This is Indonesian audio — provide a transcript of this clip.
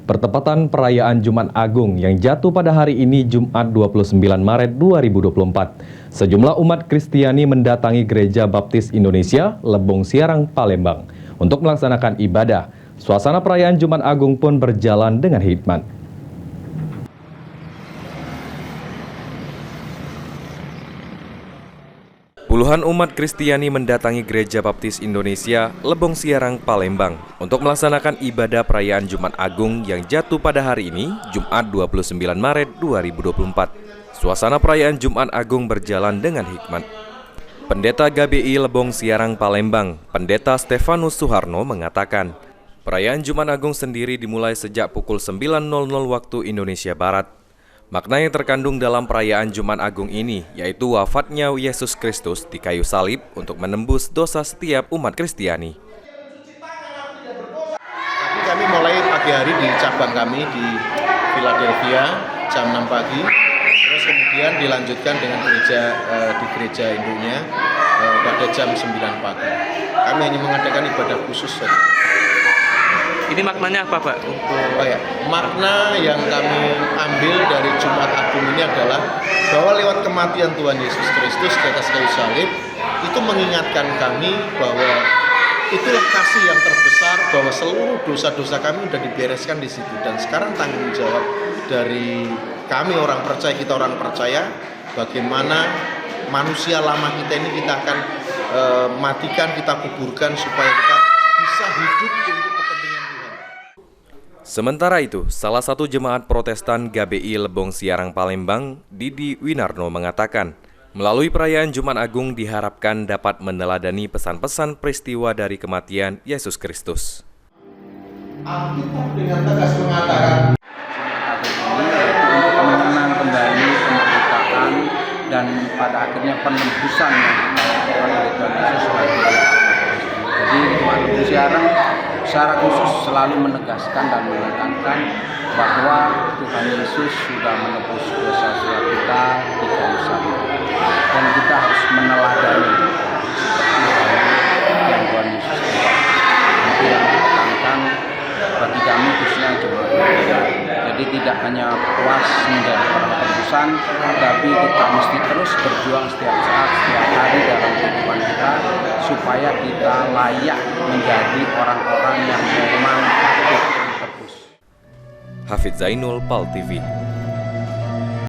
Pertepatan perayaan Jumat Agung yang jatuh pada hari ini Jumat 29 Maret 2024. Sejumlah umat Kristiani mendatangi Gereja Baptis Indonesia, Lebong Siarang, Palembang untuk melaksanakan ibadah. Suasana perayaan Jumat Agung pun berjalan dengan hikmat. Puluhan umat Kristiani mendatangi Gereja Baptis Indonesia, Lebong Siarang, Palembang untuk melaksanakan ibadah perayaan Jumat Agung yang jatuh pada hari ini, Jumat 29 Maret 2024. Suasana perayaan Jumat Agung berjalan dengan hikmat. Pendeta GBI Lebong Siarang, Palembang, Pendeta Stefanus Suharno mengatakan, perayaan Jumat Agung sendiri dimulai sejak pukul 9.00 waktu Indonesia Barat. Makna yang terkandung dalam perayaan Jumat Agung ini yaitu wafatnya Yesus Kristus di kayu salib untuk menembus dosa setiap umat Kristiani. Tapi kami mulai pagi hari di cabang kami di Philadelphia jam 6 pagi, terus kemudian dilanjutkan dengan di gereja induknya pada jam 9 pagi. Kami hanya mengadakan ibadah khusus saja. Ini maknanya apa, Pak? Makna yang kami ambil dari Jumat Agung ini adalah bahwa lewat kematian Tuhan Yesus Kristus di atas kayu salib itu mengingatkan kami bahwa itulah kasih yang terbesar, bahwa seluruh dosa-dosa kami sudah dibereskan di situ, dan sekarang tanggung jawab dari kami orang percaya, kita orang percaya, bagaimana manusia lama kita ini kita akan matikan, kita kuburkan supaya kita bisa hidup untuk kepentingan Tuhan. Sementara itu, salah satu jemaat Protestan GBI Lebong Siarang Palembang, Didi Winarno mengatakan, melalui perayaan Jumat Agung diharapkan dapat meneladani pesan-pesan peristiwa dari kematian Yesus Kristus. Alkitab dengan tegas mengatakan untuk mengenang kembali kemerdekaan dan pada akhirnya penebusan yang dilakukan oleh Tuhan Yesus sebagai Jadi Jumat Agung Siarang secara khusus selalu menegaskan dan menekankan bahwa Tuhan Yesus sudah menebus dosa-dosa kita di kayu salib, dan kita harus meneladani seperti yang Tuhan Yesus lakukan. Itu yang ditekankan bagi kami khususnya jemaat. Jadi tidak hanya puas menjadi orang penebusan, tapi kita mesti terus berjuang setiap saat, setiap hari dalam kehidupan kita, supaya kita layak menjadi orang-orang yang memang patut ditebus. Hafidz Zainul, PAL TV.